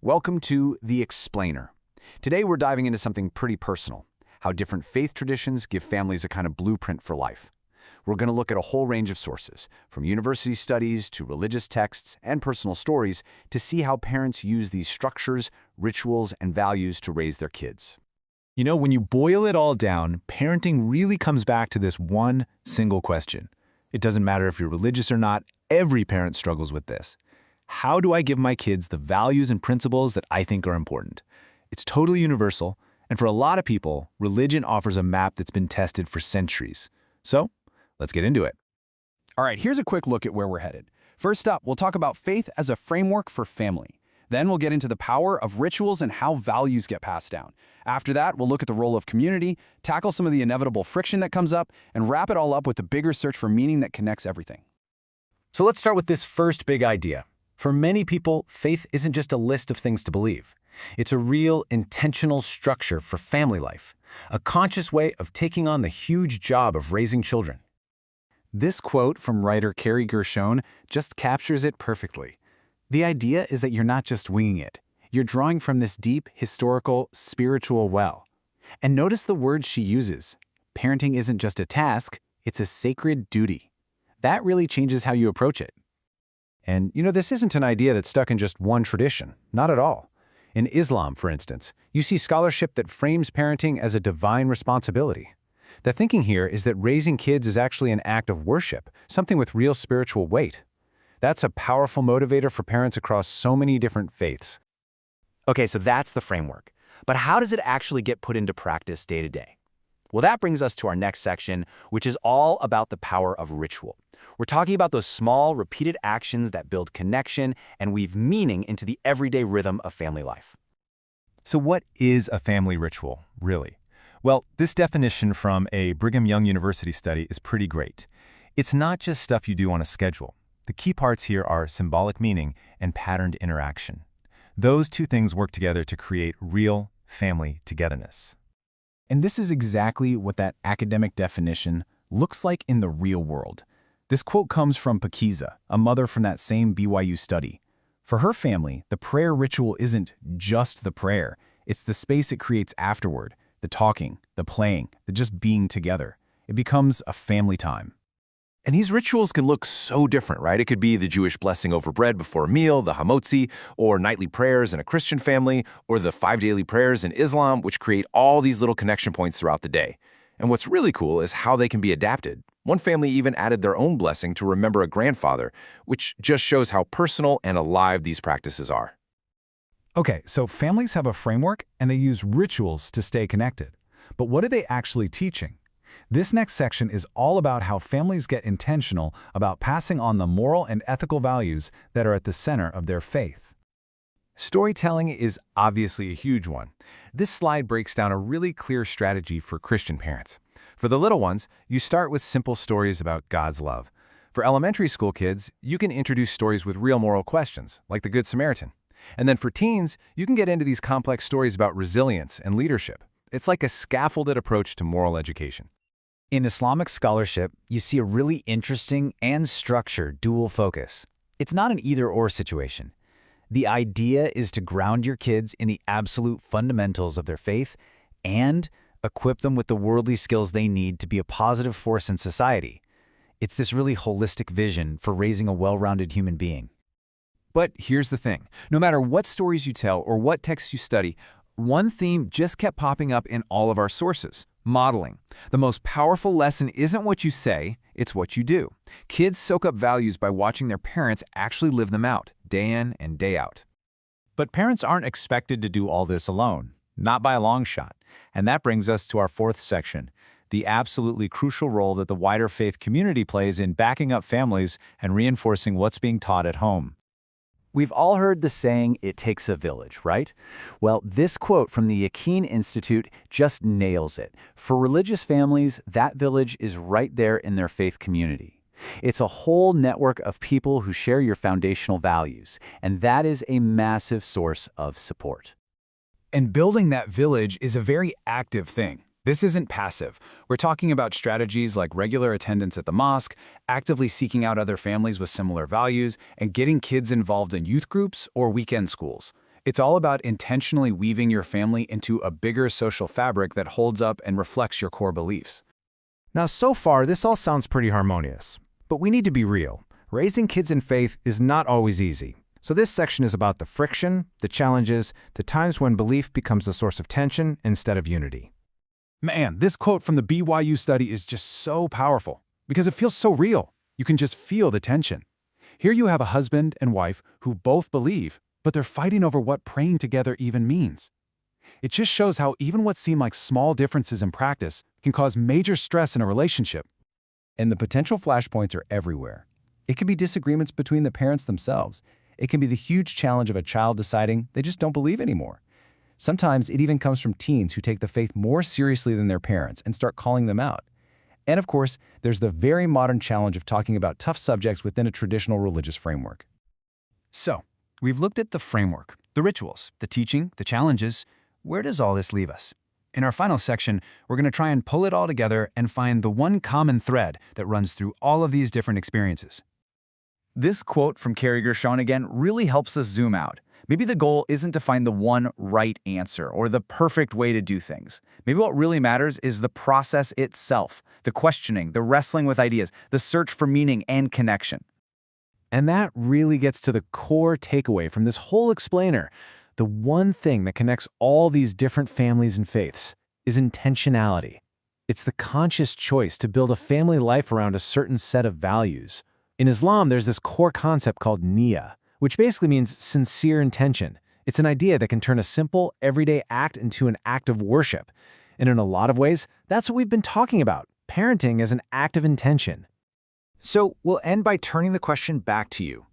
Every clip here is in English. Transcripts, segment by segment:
Welcome to The Explainer. Today we're diving into something pretty personal, how different faith traditions give families a kind of blueprint for life. We're going to look at a whole range of sources, from university studies to religious texts and personal stories, to see how parents use these structures, rituals, and values to raise their kids. You know, when you boil it all down, parenting really comes back to this one single question. It doesn't matter if you're religious or not, every parent struggles with this. How do I give my kids the values and principles that I think are important? It's totally universal, and for a lot of people, religion offers a map that's been tested for centuries. So, let's get into it. All right, here's a quick look at where we're headed. First up, we'll talk about faith as a framework for family. Then we'll get into the power of rituals and how values get passed down. After that, we'll look at the role of community, tackle some of the inevitable friction that comes up, and wrap it all up with the bigger search for meaning that connects everything. So let's start with this first big idea. For many people, faith isn't just a list of things to believe. It's a real, intentional structure for family life, a conscious way of taking on the huge job of raising children. This quote from writer Carrie Gershon just captures it perfectly. The idea is that you're not just winging it. You're drawing from this deep, historical, spiritual well. And notice the words she uses. Parenting isn't just a task, it's a sacred duty. That really changes how you approach it. And, this isn't an idea that's stuck in just one tradition. Not at all. In Islam, for instance, you see scholarship that frames parenting as a divine responsibility. The thinking here is that raising kids is actually an act of worship, something with real spiritual weight. That's a powerful motivator for parents across so many different faiths. Okay, so that's the framework. But how does it actually get put into practice day to day? Well, that brings us to our next section, which is all about the power of ritual. We're talking about those small, repeated actions that build connection and weave meaning into the everyday rhythm of family life. So what is a family ritual, really? Well, this definition from a Brigham Young University study is pretty great. It's not just stuff you do on a schedule. The key parts here are symbolic meaning and patterned interaction. Those two things work together to create real family togetherness. And this is exactly what that academic definition looks like in the real world. This quote comes from Pakiza, a mother from that same BYU study. For her family, the prayer ritual isn't just the prayer. It's the space it creates afterward, the talking, the playing, the just being together. It becomes a family time. And these rituals can look so different, right? It could be the Jewish blessing over bread before a meal, the hamotzi, or nightly prayers in a Christian family, or the 5 daily prayers in Islam, which create all these little connection points throughout the day. And what's really cool is how they can be adapted. One family even added their own blessing to remember a grandfather, which just shows how personal and alive these practices are. Okay, so families have a framework and they use rituals to stay connected. But what are they actually teaching? This next section is all about how families get intentional about passing on the moral and ethical values that are at the center of their faith. Storytelling is obviously a huge one. This slide breaks down a really clear strategy for Christian parents. For the little ones, you start with simple stories about God's love. For elementary school kids, you can introduce stories with real moral questions, like the Good Samaritan. And then for teens, you can get into these complex stories about resilience and leadership. It's like a scaffolded approach to moral education. In Islamic scholarship, you see a really interesting and structured dual focus. It's not an either-or situation. The idea is to ground your kids in the absolute fundamentals of their faith and equip them with the worldly skills they need to be a positive force in society. It's this really holistic vision for raising a well-rounded human being. But here's the thing. No matter what stories you tell or what texts you study, one theme just kept popping up in all of our sources: modeling. The most powerful lesson isn't what you say, it's what you do. Kids soak up values by watching their parents actually live them out, day in and day out. But parents aren't expected to do all this alone, not by a long shot. And that brings us to our fourth section, the absolutely crucial role that the wider faith community plays in backing up families and reinforcing what's being taught at home. We've all heard the saying, "It takes a village," right? Well, this quote from the Yakin Institute just nails it. For religious families, that village is right there in their faith community. It's a whole network of people who share your foundational values, and that is a massive source of support. And building that village is a very active thing. This isn't passive. We're talking about strategies like regular attendance at the mosque, actively seeking out other families with similar values, and getting kids involved in youth groups or weekend schools. It's all about intentionally weaving your family into a bigger social fabric that holds up and reflects your core beliefs. Now, so far, this all sounds pretty harmonious. But we need to be real. Raising kids in faith is not always easy. So this section is about the friction, the challenges, the times when belief becomes a source of tension instead of unity. Man, this quote from the BYU study is just so powerful because it feels so real. You can just feel the tension. Here you have a husband and wife who both believe, but they're fighting over what praying together even means. It just shows how even what seem like small differences in practice can cause major stress in a relationship. And the potential flashpoints are everywhere. It can be disagreements between the parents themselves. It can be the huge challenge of a child deciding they just don't believe anymore. Sometimes it even comes from teens who take the faith more seriously than their parents and start calling them out. And of course, there's the very modern challenge of talking about tough subjects within a traditional religious framework. So, we've looked at the framework, the rituals, the teaching, the challenges. Where does all this leave us? In our final section, we're going to try and pull it all together and find the one common thread that runs through all of these different experiences. This quote from Carrie Gershon again really helps us zoom out. Maybe the goal isn't to find the one right answer or the perfect way to do things. Maybe what really matters is the process itself, the questioning, the wrestling with ideas, the search for meaning and connection. And that really gets to the core takeaway from this whole explainer. The one thing that connects all these different families and faiths is intentionality. It's the conscious choice to build a family life around a certain set of values. In Islam, there's this core concept called niyyah, which basically means sincere intention. It's an idea that can turn a simple, everyday act into an act of worship. And in a lot of ways, that's what we've been talking about, parenting as an act of intention. So we'll end by turning the question back to you.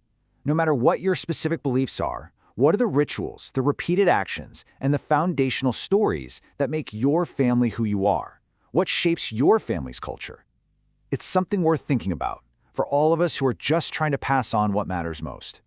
No matter what your specific beliefs are, what are the rituals, the repeated actions, and the foundational stories that make your family who you are? What shapes your family's culture? It's something worth thinking about for all of us who are just trying to pass on what matters most.